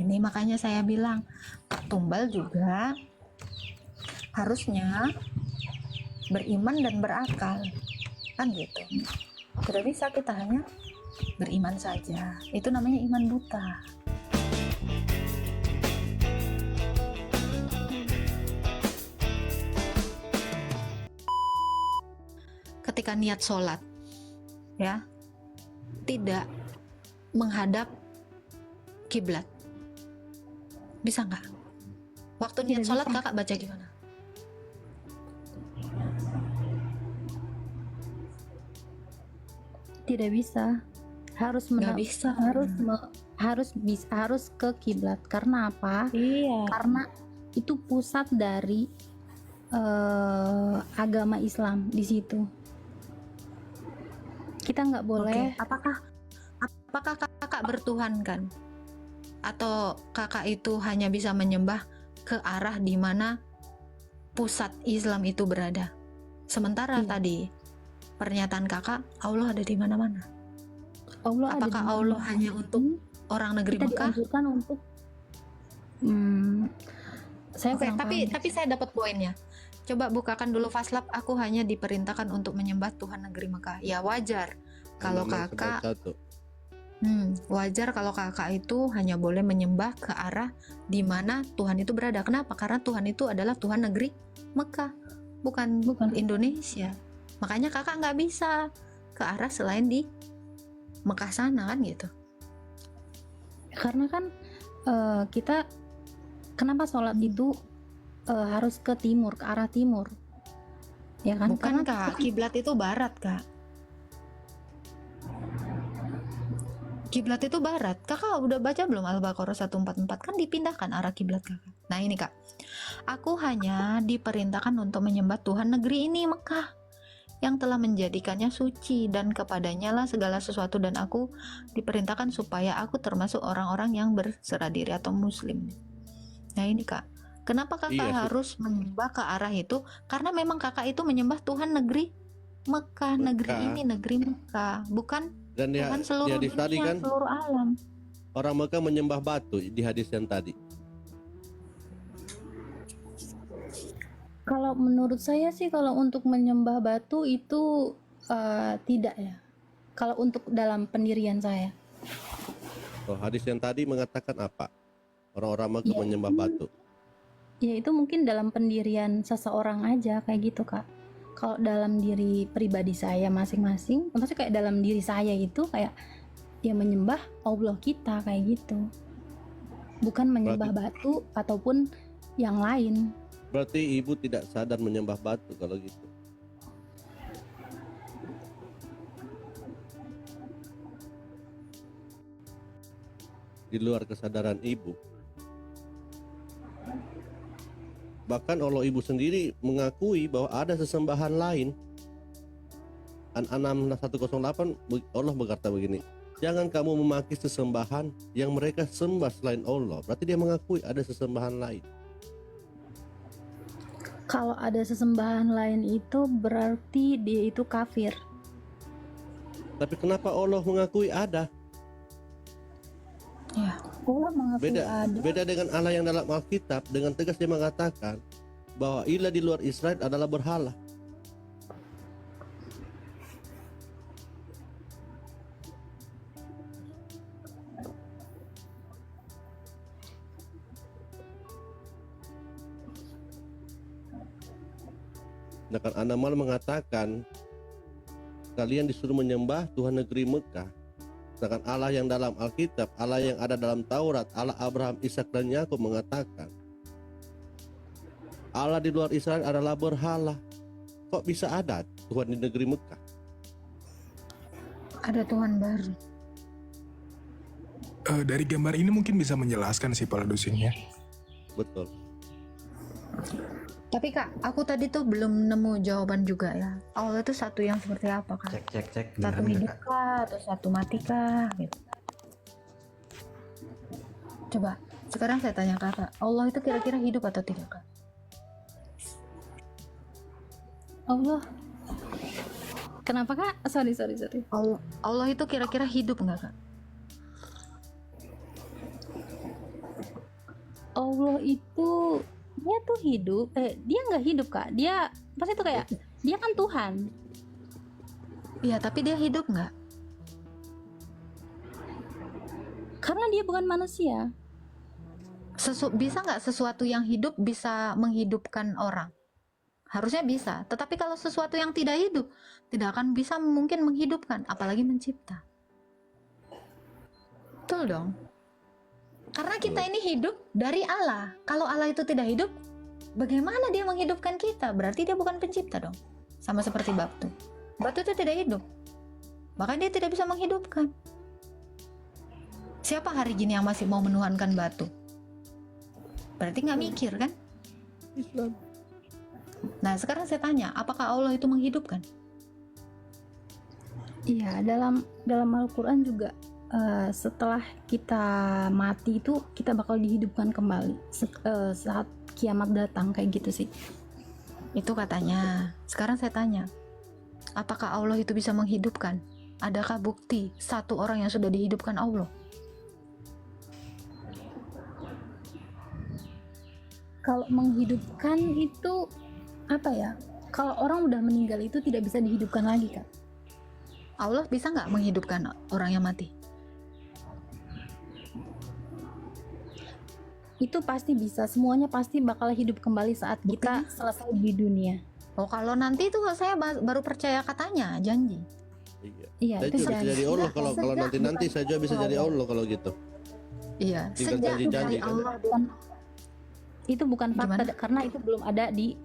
ini. Makanya saya bilang Kak Tumbal juga harusnya beriman dan berakal, kan gitu. Tidak bisa kita hanya beriman saja, itu namanya iman buta. Ketika niat sholat ya, tidak menghadap kiblat, bisa nggak? Waktu niat sholat kakak baca gimana? Tidak bisa. Harus Nggak bisa. harus ke kiblat. Karena apa? Iya. Karena itu pusat dari agama Islam di situ. Kita nggak boleh. Apakah kakak bertuhan kan? Atau kakak itu hanya bisa menyembah ke arah di mana pusat Islam itu berada? Sementara tadi pernyataan kakak, Allah ada di mana-mana. Apakah Allah hanya untuk orang negeri kita Mekah? dianjurkan untuk tapi saya dapat poinnya. Coba bukakan dulu Faslab. Aku hanya diperintahkan untuk menyembah Tuhan negeri Mekah. Ya wajar kalau kakak wajar kalau kakak itu hanya boleh menyembah ke arah di mana Tuhan itu berada. Kenapa? Karena Tuhan itu adalah Tuhan negeri Mekah, bukan Indonesia. Makanya kakak nggak bisa ke arah selain di Mekah sana, kan gitu. Karena kan kita kenapa sholat itu harus ke timur, ke arah timur, ya kan? Bukan kak, kiblat itu barat kak. Kiblat itu barat. Kakak udah baca belum Al-Baqarah 144? Kan dipindahkan arah kiblat kakak. Nah ini kak, aku hanya diperintahkan untuk menyembah Tuhan negeri ini Mekah, yang telah menjadikannya suci, dan kepadanya lah segala sesuatu, dan aku diperintahkan supaya aku termasuk orang-orang yang berserah diri atau muslim. Nah ini kak, kenapa kakak harus menyembah ke arah itu? Karena memang kakak itu menyembah Tuhan negeri Mekah. Negeri ini negeri Mekah, bukan dan Tuhan seluruh hadis dunia, tadi kan seluruh alam. orang Mekah menyembah batu di hadis yang tadi. Kalau menurut saya sih, kalau untuk menyembah batu itu tidak ya. Kalau untuk dalam pendirian saya. Hadis yang tadi mengatakan apa? Orang-orang Mekah menyembah batu. Ya itu mungkin dalam pendirian seseorang aja kayak gitu kak. Kalau dalam diri pribadi saya masing-masing, maksudnya kayak dalam diri saya itu kayak ya menyembah Allah kita kayak gitu. Bukan menyembah batu ataupun yang lain. Berarti ibu tidak sadar menyembah batu kalau gitu. Di luar kesadaran ibu. Bahkan Allah ibu sendiri mengakui bahwa ada sesembahan lain. An-An'am 108 Allah berkata begini, jangan kamu memaki sesembahan yang mereka sembah selain Allah. Berarti dia mengakui ada sesembahan lain. Kalau ada sesembahan lain itu berarti dia itu kafir. Tapi kenapa Allah mengakui ada? Ya, Allah mengakui ada. Beda dengan Allah yang dalam Alkitab, dengan tegas dia mengatakan bahwa ilah di luar Israel adalah berhala. Sedangkan An-Naml mengatakan kalian disuruh menyembah Tuhan negeri Mekah. Sedangkan Allah yang dalam Alkitab, Allah yang ada dalam Taurat, Allah Abraham, Ishak dan Yakub mengatakan Allah di luar Israel adalah berhala. Kok bisa ada Tuhan di negeri Mekah? ada Tuhan baru. Dari gambar ini mungkin bisa menjelaskan sih pola dosingnya. Betul. Tapi kak, aku tadi tuh belum nemu jawaban juga ya. Allah itu satu yang seperti apa kak? Cek. Satu hidup kah, atau satu mati kah gitu. Coba, sekarang saya tanya kakak, Allah itu kira-kira hidup atau tidak kak? Allah. Kenapa kak? Sorry. Allah itu kira-kira hidup nggak kak? Allah itu dia tuh hidup, dia nggak hidup Kak, dia pasti tuh kayak dia kan Tuhan. Iya, tapi dia hidup nggak? Karena dia bukan manusia. Bisa nggak sesuatu yang hidup bisa menghidupkan orang? Harusnya bisa. Tetapi kalau sesuatu yang tidak hidup, tidak akan bisa mungkin menghidupkan, apalagi mencipta. Betul dong. Karena kita ini hidup dari Allah. Kalau Allah itu tidak hidup, bagaimana dia menghidupkan kita? Berarti dia bukan pencipta dong. Sama seperti batu. Batu itu tidak hidup. Maka dia tidak bisa menghidupkan. Siapa hari gini yang masih mau menuhankan batu? Berarti nggak mikir kan? Islam. Nah sekarang saya tanya, apakah Allah itu menghidupkan? Iya, dalam Al-Quran juga setelah kita mati itu kita bakal dihidupkan kembali saat kiamat datang, kayak gitu sih. Itu katanya. Sekarang saya tanya, apakah Allah itu bisa menghidupkan? Adakah bukti satu orang yang sudah dihidupkan Allah? Kalau menghidupkan itu apa ya? Kalau orang udah meninggal itu tidak bisa dihidupkan lagi Kak. Allah bisa nggak menghidupkan orang yang mati? Itu pasti bisa, semuanya pasti bakal hidup kembali saat kita selesai di dunia. Oh kalau nanti itu saya baru percaya katanya, janji. Iya, Saya itu juga bisa jadi Allah kalau nanti saya juga bisa jadi Allah kalau gitu. Iya, Tinggal sejak janji-janji dari kan. Allah. Itu bukan fakta Gimana? karena itu belum ada di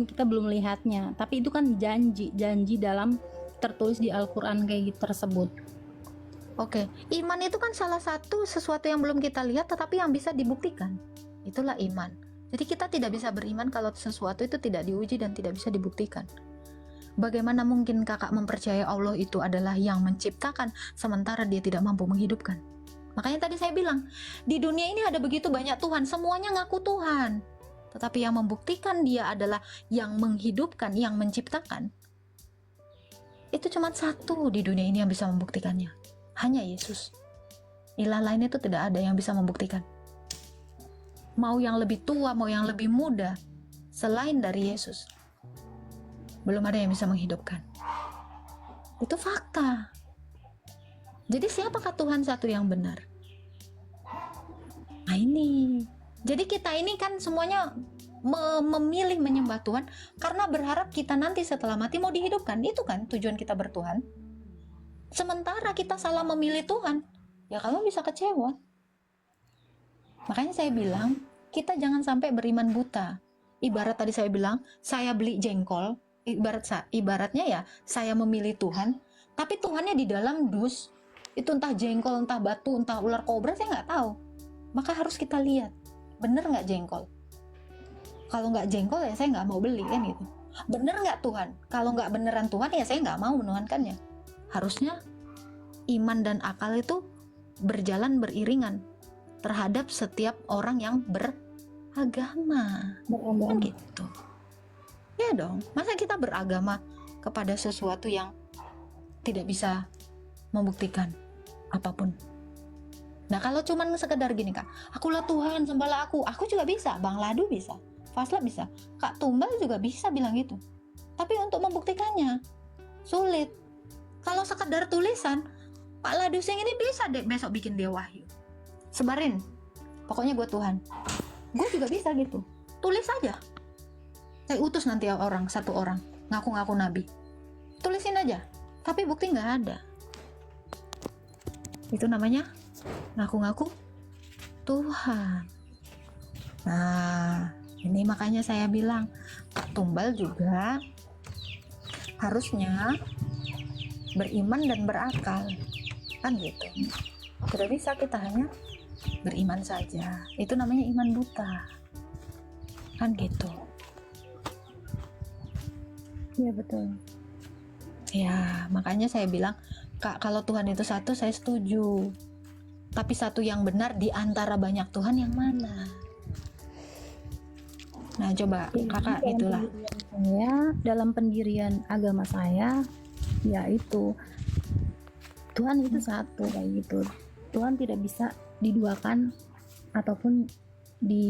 kita belum melihatnya, tapi itu kan janji dalam tertulis di Al-Quran kayak gitu tersebut. Oke, iman itu kan salah satu sesuatu yang belum kita lihat tetapi yang bisa dibuktikan. Itulah iman. Jadi kita tidak bisa beriman kalau sesuatu itu tidak diuji dan tidak bisa dibuktikan. Bagaimana mungkin kakak mempercayai Allah itu adalah yang menciptakan sementara dia tidak mampu menghidupkan? Makanya tadi saya bilang, di dunia ini ada begitu banyak Tuhan, semuanya ngaku Tuhan. Tetapi yang membuktikan dia adalah yang menghidupkan, yang menciptakan. Itu cuma satu di dunia ini yang bisa membuktikannya. Hanya Yesus. Ilah lain itu tidak ada yang bisa membuktikan. Mau yang lebih tua, mau yang lebih muda, selain dari Yesus, belum ada yang bisa menghidupkan. Itu fakta. Jadi siapakah Tuhan satu yang benar? Nah ini. Jadi kita ini kan semuanya memilih menyembah Tuhan karena berharap kita nanti setelah mati mau dihidupkan. Itu kan tujuan kita bertuhan. Sementara kita salah memilih Tuhan, ya kamu bisa kecewa. Makanya saya bilang, kita jangan sampai beriman buta. Ibarat tadi saya bilang, saya beli jengkol, ibaratnya ya, saya memilih Tuhan, tapi Tuhannya di dalam dus, itu entah jengkol, entah batu, entah ular kobra, saya nggak tahu. Maka harus kita lihat, bener nggak jengkol? Kalau nggak jengkol ya saya nggak mau beli kan gitu. Bener nggak Tuhan? Kalau nggak beneran Tuhan ya saya nggak mau menuhankannya. Harusnya iman dan akal itu berjalan beriringan terhadap setiap orang yang beragama. Kan gitu. Ya dong, masa kita beragama kepada sesuatu yang tidak bisa membuktikan apapun. Nah kalau cuman sekedar gini Kak, akulah Tuhan, sembahlah aku juga bisa, Bang Ladu bisa, Fasla bisa, Kak Tumbal juga bisa bilang gitu. Tapi untuk membuktikannya sulit. Kalau sekedar tulisan, Pak Ladu Sing ini bisa deh besok bikin dia wahyu, sebarin, pokoknya gue Tuhan. Gue juga bisa gitu, tulis aja. Saya utus nanti satu orang ngaku-ngaku nabi, tulisin aja, tapi bukti nggak ada. Itu namanya ngaku-ngaku Tuhan. Nah ini makanya saya bilang Kak Tumbal juga harusnya beriman dan berakal, kan gitu. Tidak bisa kita hanya beriman saja, itu namanya iman buta, kan gitu. Iya betul. Ya makanya saya bilang Kak, kalau Tuhan itu satu saya setuju, tapi satu yang benar di antara banyak Tuhan yang mana? Nah coba kakak itulah. Dalam pendirian agama saya, yaitu Tuhan itu satu kayak gitu. Tuhan tidak bisa diduakan ataupun di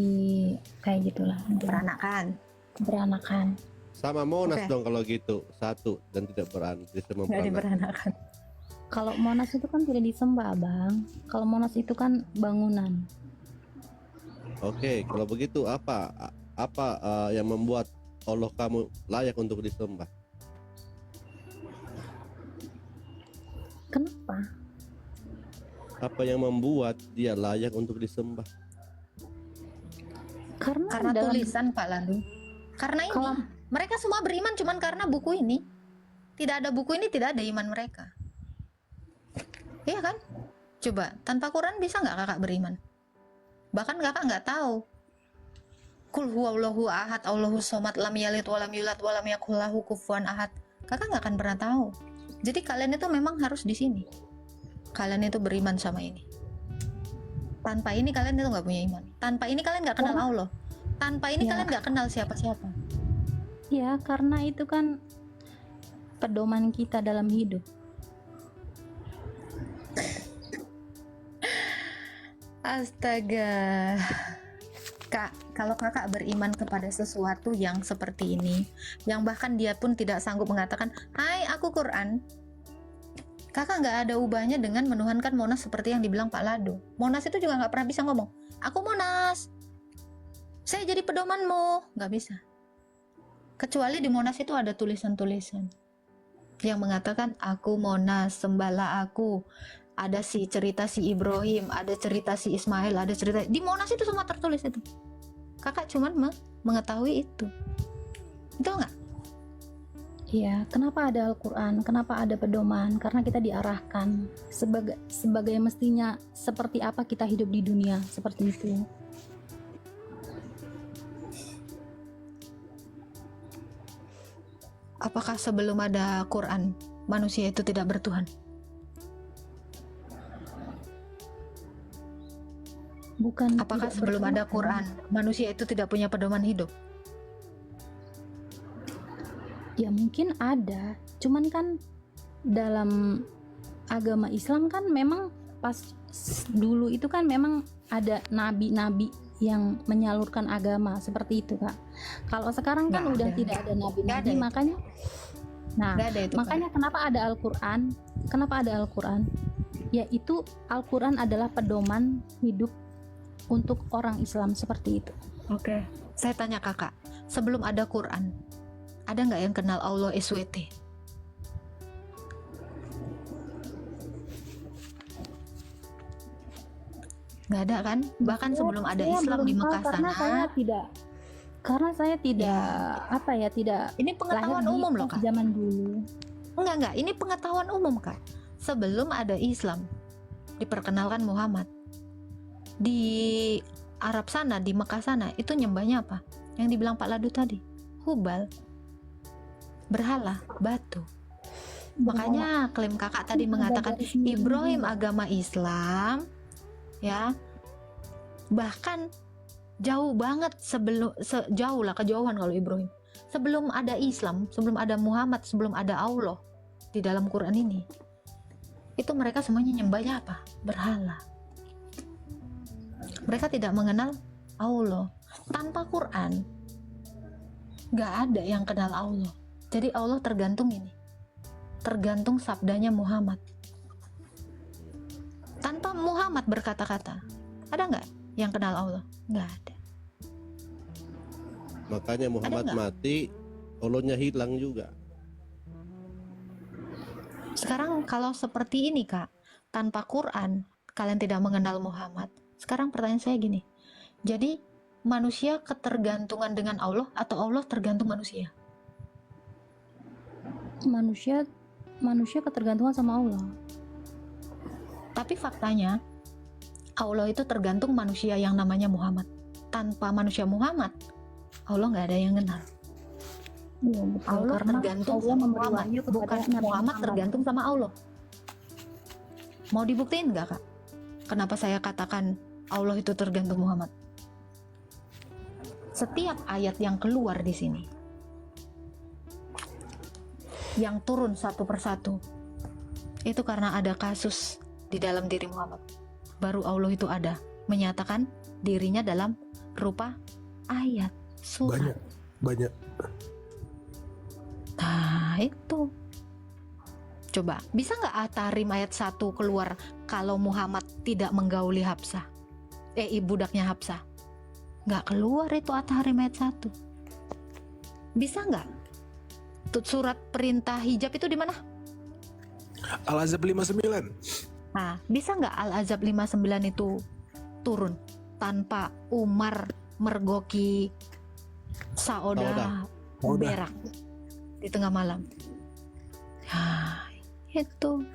kayak gitulah Peranakan. beranakan. Sama Monas Oke. dong kalau gitu, satu dan tidak disembah Nggak peranakan. diperanakan. Kalau Monas itu kan tidak disembah, Bang. Kalau Monas itu kan bangunan. Oke, kalau begitu apa yang membuat Allah kamu layak untuk disembah? Kenapa? Apa yang membuat dia layak untuk disembah? Karena dalam- tulisan Pak Lalu. Karena ini Kalau- mereka semua beriman cuman karena buku ini. Tidak ada buku ini, tidak ada iman mereka. Iya kan? Coba, tanpa Quran bisa nggak kakak beriman? Bahkan kakak nggak tahu. Kul huwallahu ahad, Allahu somad, lam yalid walam yulad walam yakul lahu kufuwan ahad. Kakak nggak akan pernah tahu. Jadi kalian itu memang harus di sini. Kalian itu beriman sama ini. Tanpa ini kalian itu nggak punya iman. Tanpa ini kalian nggak kenal Allah. Tanpa ini Ya. kalian nggak kenal siapa-siapa. Ya, karena itu kan pedoman kita dalam hidup. Astaga. Kak, kalau kakak beriman kepada sesuatu yang seperti ini, yang bahkan dia pun tidak sanggup mengatakan, "Hai, aku Quran." Kakak nggak ada ubahnya dengan menuhankan Monas seperti yang dibilang Pak Lado. Monas itu juga nggak pernah bisa ngomong, "Aku Monas, saya jadi pedomanmu." Nggak bisa. Kecuali di Monas itu ada tulisan-tulisan yang mengatakan, "Aku Monas, sembahlah aku." Ada cerita si Ibrahim, ada cerita si Ismail, ada cerita di Monas itu semua tertulis itu. Kakak cuman mengetahui itu. Betul nggak? Iya, kenapa ada Al-Quran? Kenapa ada pedoman? Karena kita diarahkan sebagai mestinya seperti apa kita hidup di dunia, seperti itu. Apakah sebelum ada Quran manusia itu tidak bertuhan? Bukan Apakah tidak sebelum ada bertuhan. Quran manusia itu tidak punya pedoman hidup? Ya mungkin ada, cuman kan dalam agama Islam kan memang pas dulu itu kan memang ada nabi-nabi yang menyalurkan agama seperti itu, Kak. Kalau sekarang kan Nggak udah ada. tidak ada Nggak ada nabi-nabi, itu. makanya Nggak ada itu. makanya kenapa ada Al-Quran? Kenapa ada Al-Quran? Yaitu Al-Quran adalah pedoman hidup untuk orang Islam seperti itu. Oke. Saya tanya kakak, sebelum ada Quran, ada nggak yang kenal Allah SWT? Nggak ada kan? Bahkan sebelum ada Saya Islam belum di tahu Mekah karena sana, saya tidak apa ya, tidak ini pengetahuan lahir di umum loh kak. zaman dulu. Enggak, ini pengetahuan umum kak. Sebelum ada Islam, diperkenalkan Muhammad. Di Arab sana, di Mekah sana, itu nyembahnya apa? Yang dibilang Pak Ladu tadi, Hubal, berhala, batu. Makanya klaim kakak tadi mengatakan Ibrahim agama Islam, ya, bahkan jauh banget jauh lah, kejauhan kalau Ibrahim. Sebelum ada Islam, sebelum ada Muhammad, sebelum ada Allah di dalam Quran ini, itu mereka semuanya nyembahnya apa? Berhala. Mereka tidak mengenal Allah. Tanpa Quran, nggak ada yang kenal Allah. Jadi Allah tergantung ini, tergantung sabdanya Muhammad. Tanpa Muhammad berkata-kata, ada nggak yang kenal Allah? Nggak ada. Makanya Muhammad nggak? mati, Allahnya hilang juga. Sekarang kalau seperti ini kak, tanpa Quran, kalian tidak mengenal Muhammad. Sekarang pertanyaan saya gini, jadi manusia ketergantungan dengan Allah atau Allah tergantung manusia? Manusia ketergantungan sama Allah. Tapi faktanya, Allah itu tergantung manusia yang namanya Muhammad. Tanpa manusia Muhammad, Allah nggak ada yang kenal. Iya, betul. Allah Karena tergantung Allah sama memberi Muhammad, wahyu kepada bukan Nabi Muhammad tergantung sama Allah. Mau dibuktiin nggak kak? Kenapa saya katakan Allah itu tergantung Muhammad? Setiap ayat yang keluar di sini, yang turun satu persatu, itu karena ada kasus di dalam diri Muhammad. Baru Allah itu ada, menyatakan dirinya dalam rupa ayat, surat. Banyak. Nah itu. Coba, bisa nggak At-Tahrim ayat 1 keluar kalau Muhammad tidak menggauli Hafsah? Budaknya Hafsah. Nggak keluar itu At-Tahrim ayat 1. Bisa nggak? Surat perintah hijab itu di mana? Al-Azab 59. Nah, bisa nggak Al-Azab 59 itu turun tanpa Umar mergoki Saudah berak di tengah malam? Itu